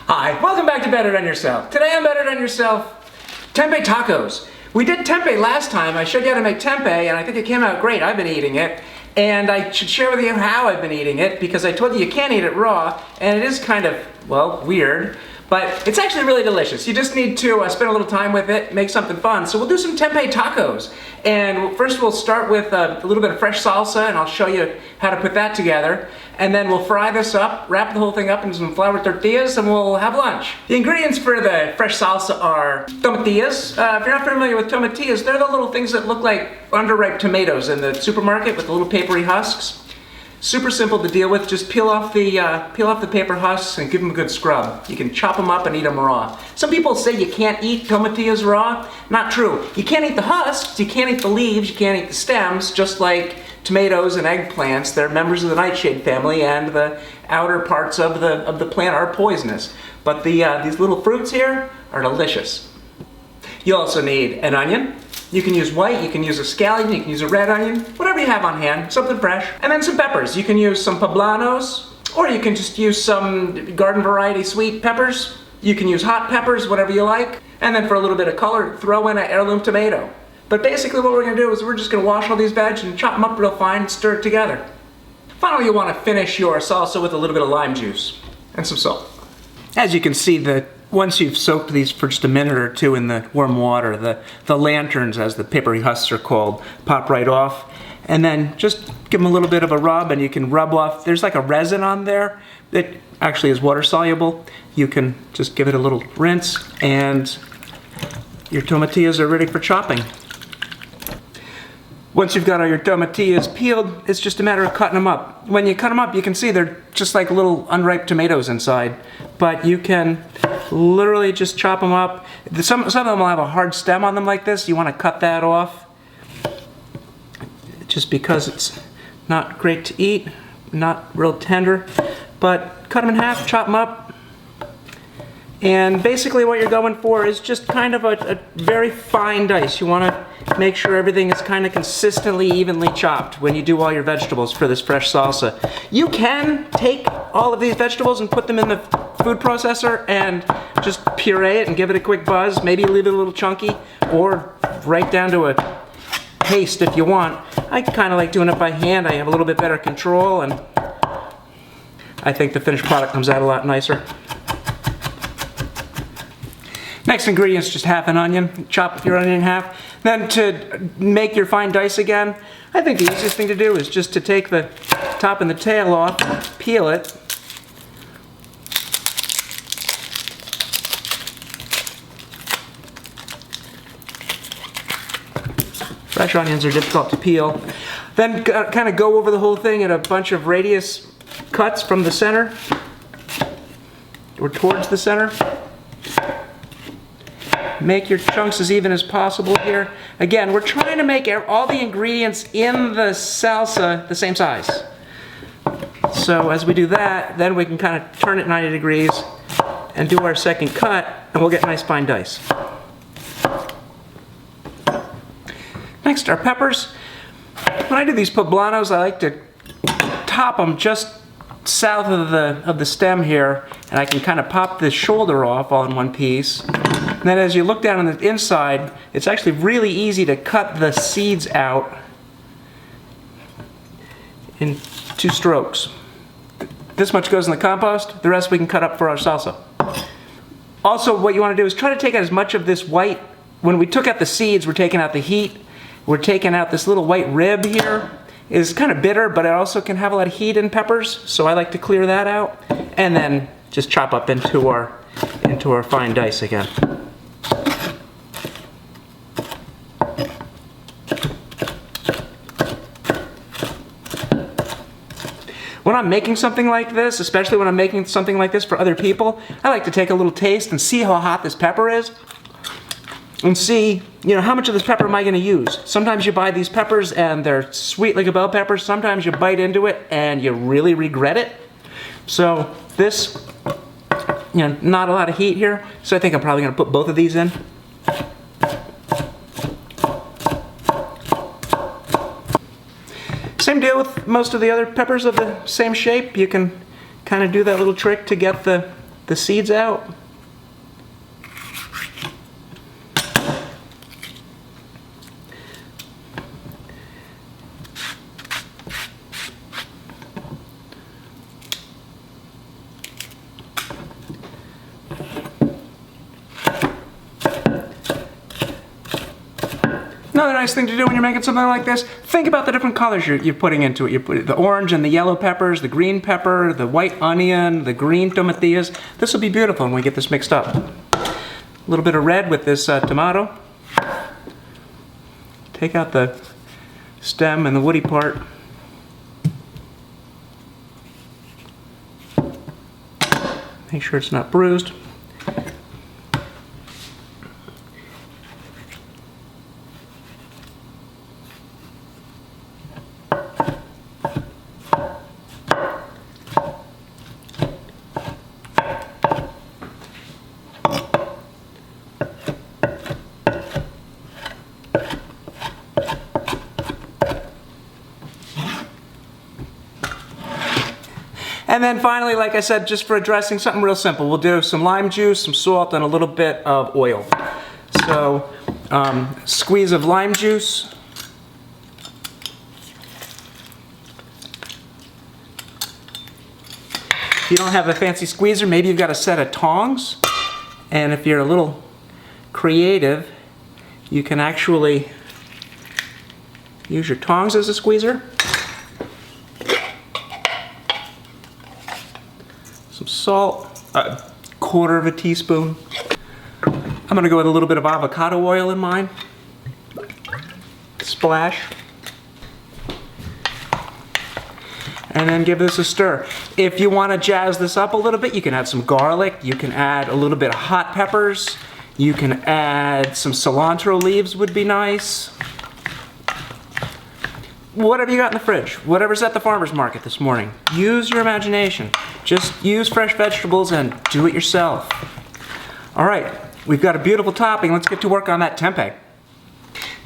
Hi, welcome back to Better Than Yourself. Today on Better Than Yourself, tempeh tacos. We did tempeh last time. I showed you how to make tempeh, and I think it came out great. I've been eating it, and I should share with you how I've been eating it, because I told you you can't eat it raw, and it is kind of, well, weird. But it's actually really delicious. You just need to spend a little time with it, make something fun. So we'll do some tempeh tacos. And first we'll start with a little bit of fresh salsa, and I'll show you how to put that together. And then we'll fry this up, wrap the whole thing up in some flour tortillas, and we'll have lunch. The ingredients for the fresh salsa are tomatillos. If you're not familiar with tomatillos, they're the little things that look like underripe tomatoes in the supermarket with the little papery husks. Super simple to deal with. Just peel off the paper husks and give them a good scrub. You can chop them up and eat them raw. Some people say you can't eat tomatillos raw. Not true. You can't eat the husks, you can't eat the leaves, you can't eat the stems, just like tomatoes and eggplants. They're members of the nightshade family, and the outer parts of the plant are poisonous. But these little fruits here are delicious. You also need an onion. You can use white, you can use a scallion, you can use a red onion, whatever you have on hand, something fresh. And then some peppers. You can use some poblanos, or you can just use some garden variety sweet peppers. You can use hot peppers, whatever you like. And then for a little bit of color, throw in an heirloom tomato. But basically what we're gonna do is we're just gonna wash all these veg and chop them up real fine and stir it together. Finally, you wanna finish your salsa with a little bit of lime juice and some salt. As you can see, once you've soaked these for just a minute or two in the warm water, the lanterns, as the papery husks are called, pop right off. And then just give them a little bit of a rub, and you can rub off. There's like a resin on there that actually is water soluble. You can just give it a little rinse, and your tomatillos are ready for chopping. Once you've got all your tomatillos peeled, it's just a matter of cutting them up. When you cut them up, you can see they're just like little unripe tomatoes inside. But you can literally just chop them up. Some of them will have a hard stem on them like this. You want to cut that off, just because it's not great to eat, not real tender. But cut them in half, chop them up. And basically what you're going for is just kind of a very fine dice. You want to make sure everything is kind of consistently evenly chopped when you do all your vegetables for this fresh salsa. You can take all of these vegetables and put them in the food processor and just puree it and give it a quick buzz. Maybe leave it a little chunky, or right down to a paste if you want. I kind of like doing it by hand. I have a little bit better control, and I think the finished product comes out a lot nicer. Next ingredient is just half an onion. Chop your onion in half. Then to make your fine dice again, I think the easiest thing to do is just to take the top and the tail off, peel it. Fresh onions are difficult to peel. Then kind of go over the whole thing in a bunch of radius cuts from the center, or towards the center. Make your chunks as even as possible here. Again, we're trying to make all the ingredients in the salsa the same size. So as we do that, then we can kind of turn it 90 degrees and do our second cut, and we'll get nice fine dice. Next, our peppers. When I do these poblanos, I like to top them just south of the stem here, and I can kind of pop the shoulder off all in one piece. And then as you look down on the inside, it's actually really easy to cut the seeds out in 2 strokes. This much goes in the compost, the rest we can cut up for our salsa. Also, what you want to do is try to take out as much of this white. When we took out the seeds, we're taking out the heat. We're taking out this little white rib here. It's kind of bitter, but it also can have a lot of heat in peppers, so I like to clear that out. And then just chop up into our fine dice again. When I'm making something like this, especially when I'm making something like this for other people, I like to take a little taste and see how hot this pepper is, and see, how much of this pepper am I going to use. Sometimes you buy these peppers and they're sweet like a bell pepper. Sometimes you bite into it and you really regret it. So this, not a lot of heat here, so I think I'm probably going to put both of these in. Same deal with most of the other peppers of the same shape. You can kind of do that little trick to get the the seeds out. Another nice thing to do when you're making something like this, think about the different colors you're putting into it. You put the orange and the yellow peppers, the green pepper, the white onion, the green tomatillos. This will be beautiful when we get this mixed up. A little bit of red with this tomato. Take out the stem and the woody part. Make sure it's not bruised. And then finally, like I said, just for a dressing, something real simple. We'll do some lime juice, some salt, and a little bit of oil. So, squeeze of lime juice. If you don't have a fancy squeezer, maybe you've got a set of tongs. And if you're a little creative, you can actually use your tongs as a squeezer. Some salt, a quarter of a teaspoon. I'm going to go with a little bit of avocado oil in mine. Splash. And then give this a stir. If you want to jazz this up a little bit, you can add some garlic, you can add a little bit of hot peppers, you can add some cilantro leaves would be nice. Whatever you got in the fridge, whatever's at the farmer's market this morning. Use your imagination. Just use fresh vegetables and do it yourself. All right, we've got a beautiful topping. Let's get to work on that tempeh.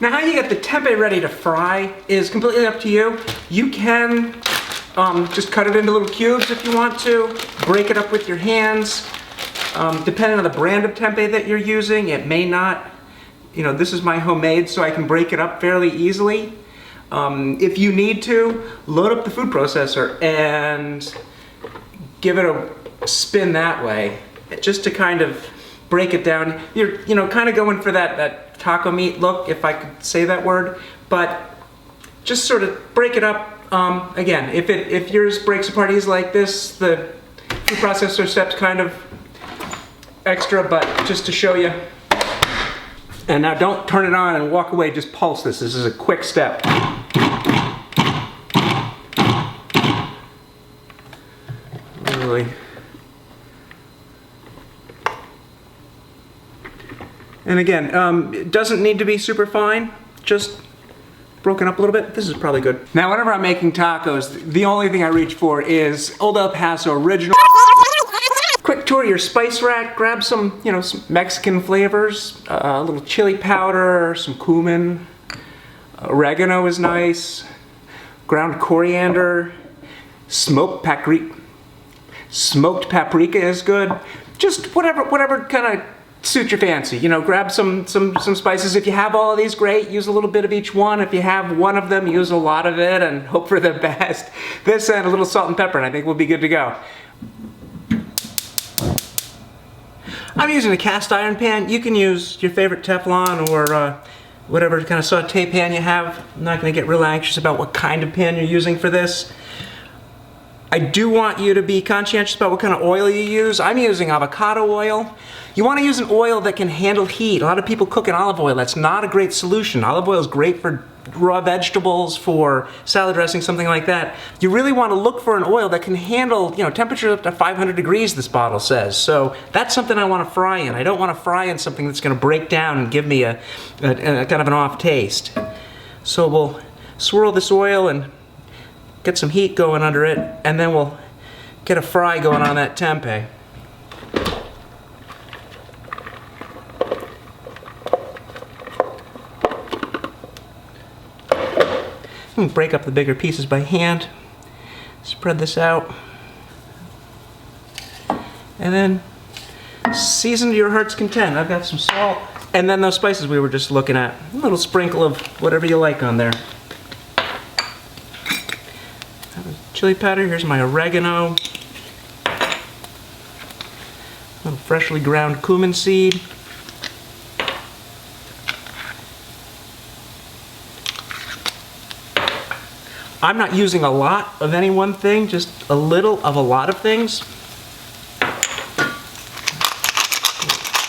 Now how you get the tempeh ready to fry is completely up to you. You can just cut it into little cubes if you want to. Break it up with your hands. Depending on the brand of tempeh that you're using, it may not. You know, this is my homemade, so I can break it up fairly easily. If you need to, load up the food processor and give it a spin that way, just to kind of break it down. You're, kind of going for that taco meat look, if I could say that word, but just sort of break it up. Again, if yours breaks apart easy like this, the food processor step's kind of extra, but just to show you. And now don't turn it on and walk away, just pulse this. This is a quick step. Really. And again, it doesn't need to be super fine, just broken up a little bit. This is probably good. Now, whenever I'm making tacos, the only thing I reach for is Old El Paso original. Quick tour of your spice rack, grab some, some Mexican flavors, a little chili powder, some cumin, oregano is nice, ground coriander, smoked paprika is good. Just whatever kind of suits your fancy. Grab some spices. If you have all of these, great. Use a little bit of each one. If you have one of them, use a lot of it and hope for the best. This and a little salt and pepper, and I think we'll be good to go. I'm using a cast iron pan. You can use your favorite Teflon or whatever kind of saute pan you have. I'm not going to get real anxious about what kind of pan you're using for this. I do want you to be conscientious about what kind of oil you use. I'm using avocado oil. You want to use an oil that can handle heat. A lot of people cook in olive oil. That's not a great solution. Olive oil is great for raw vegetables, for salad dressing, something like that. You really want to look for an oil that can handle, temperature up to 500 degrees, this bottle says. So that's something I want to fry in. I don't want to fry in something that's going to break down and give me a kind of an off taste. So we'll swirl this oil and get some heat going under it, and then we'll get a fry going on that tempeh. Break up the bigger pieces by hand. Spread this out. And then season to your heart's content. I've got some salt. And then those spices we were just looking at. A little sprinkle of whatever you like on there. Chili powder, here's my oregano. A little freshly ground cumin seed. I'm not using a lot of any one thing, just a little of a lot of things.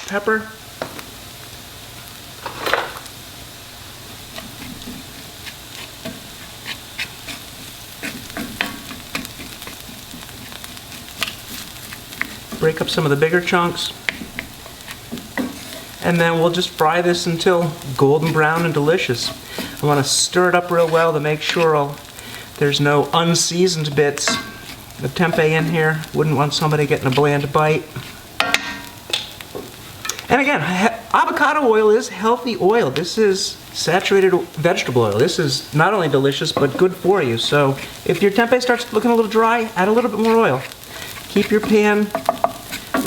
Pepper. Break up some of the bigger chunks. And then we'll just fry this until golden brown and delicious. I want to stir it up real well to make sure there's no unseasoned bits of tempeh in here. Wouldn't want somebody getting a bland bite. And again, avocado oil is healthy oil. This is saturated vegetable oil. This is not only delicious, but good for you. So if your tempeh starts looking a little dry, add a little bit more oil. Keep your pan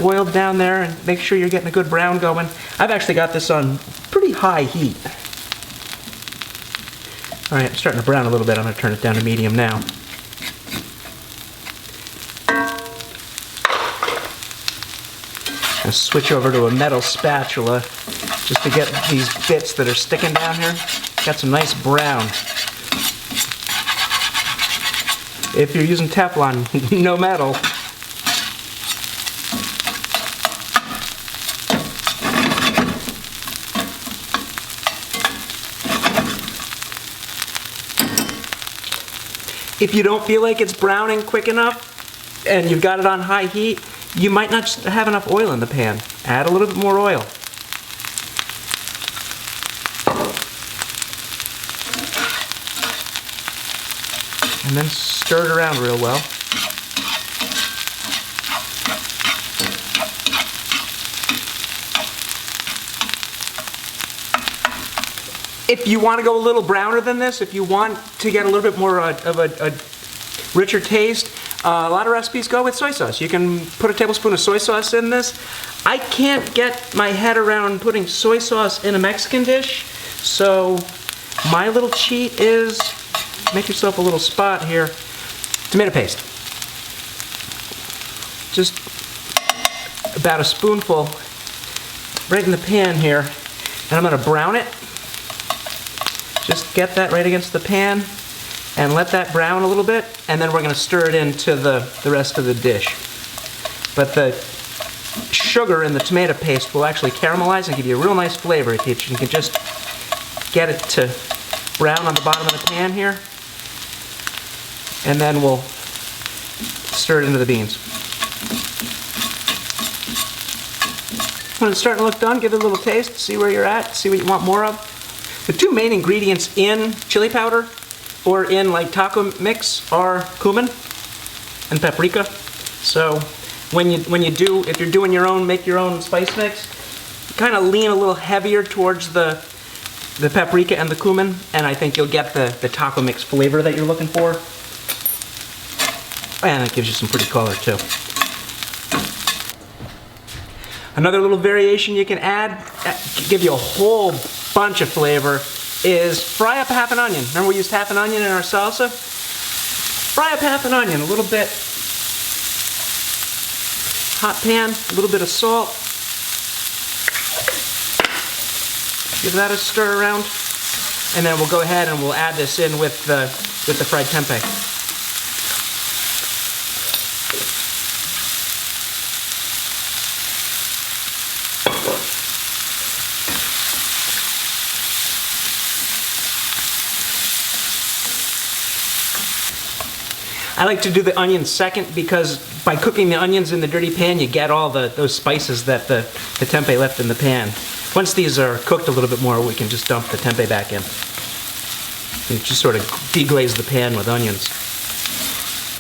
oiled down there and make sure you're getting a good brown going. I've actually got this on pretty high heat. All right, I'm starting to brown a little bit. I'm going to turn it down to medium now. I'll switch over to a metal spatula just to get these bits that are sticking down here. Got some nice brown. If you're using Teflon, no metal. If you don't feel like it's browning quick enough and you've got it on high heat, you might not have enough oil in the pan. Add a little bit more oil. And then stir it around real well. If you want to go a little browner than this, if you want to get a little bit more of a richer taste, a lot of recipes go with soy sauce. You can put a tablespoon of soy sauce in this. I can't get my head around putting soy sauce in a Mexican dish, so my little cheat is make yourself a little spot here. Tomato paste. Just about a spoonful right in the pan here, and I'm going to brown it. Just get that right against the pan and let that brown a little bit, and then we're going to stir it into the rest of the dish. But the sugar in the tomato paste will actually caramelize and give you a real nice flavor if you can just get it to brown on the bottom of the pan here. And then we'll stir it into the beans. When it's starting to look done, give it a little taste, see where you're at, see what you want more of. The two main ingredients in chili powder or in like taco mix are cumin and paprika. So when you do, if you're doing your own, make your own spice mix, kind of lean a little heavier towards the paprika and the cumin, and I think you'll get the taco mix flavor that you're looking for. And it gives you some pretty color too. Another little variation you can add, give you a whole bunch of flavor, is fry up half an onion. Remember we used half an onion in our salsa? Fry up half an onion, a little bit. Hot pan, a little bit of salt. Give that a stir around. And then we'll go ahead and we'll add this in with the fried tempeh. I like to do the onions second because by cooking the onions in the dirty pan, you get all those spices that the tempeh left in the pan. Once these are cooked a little bit more, we can just dump the tempeh back in. And just sort of deglaze the pan with onions.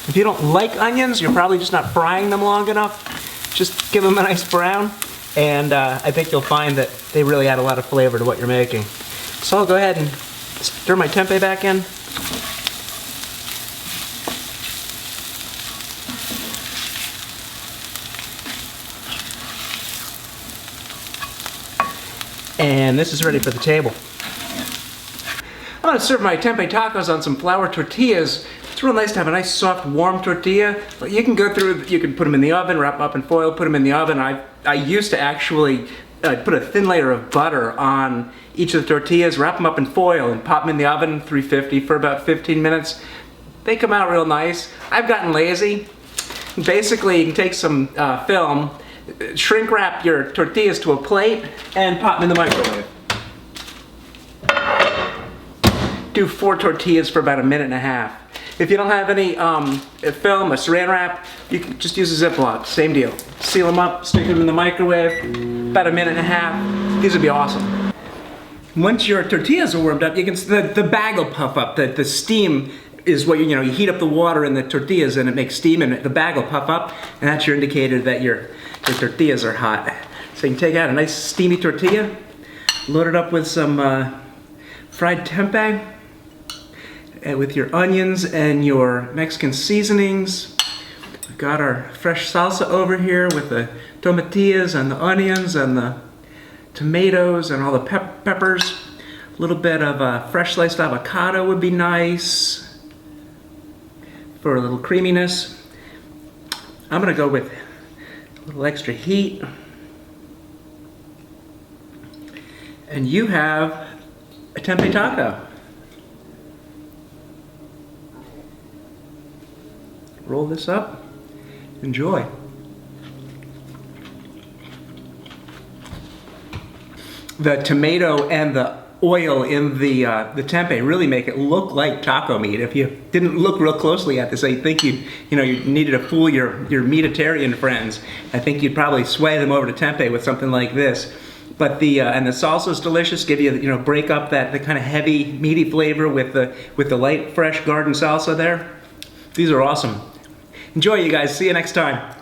If you don't like onions, you're probably just not frying them long enough. Just give them a nice brown, and I think you'll find that they really add a lot of flavor to what you're making. So I'll go ahead and stir my tempeh back in. And this is ready for the table. I'm gonna serve my tempeh tacos on some flour tortillas. It's real nice to have a nice soft warm tortilla. You can go through, you can put them in the oven, wrap them up in foil, put them in the oven. I used to actually put a thin layer of butter on each of the tortillas, wrap them up in foil and pop them in the oven, 350 for about 15 minutes. They come out real nice. I've gotten lazy. Basically, you can take some film, shrink wrap your tortillas to a plate, and pop them in the microwave. Do 4 tortillas for about 1.5 minutes. If you don't have any film, a saran wrap, you can just use a Ziploc, same deal. Seal them up, stick them in the microwave, about 1.5 minutes. These would be awesome. Once your tortillas are warmed up, you can the bag will puff up. The steam is what you heat up the water in the tortillas and it makes steam and the bag will puff up, and that's your indicator that your tortillas are hot. So you can take out a nice steamy tortilla, load it up with some fried tempeh, and with your onions and your Mexican seasonings. We've got our fresh salsa over here with the tomatillos and the onions and the tomatoes and all the peppers. A little bit of fresh sliced avocado would be nice for a little creaminess. I'm gonna go with a little extra heat. And you have a tempeh taco. Roll this up, enjoy. The tomato and the oil in the tempeh really make it look like taco meat. If you didn't look real closely at this, I think you needed to fool your meatitarian friends. I think you'd probably sway them over to tempeh with something like this. But the salsa is delicious. Give you break up the kind of heavy meaty flavor with the light fresh garden salsa there. These are awesome. Enjoy, you guys. See you next time.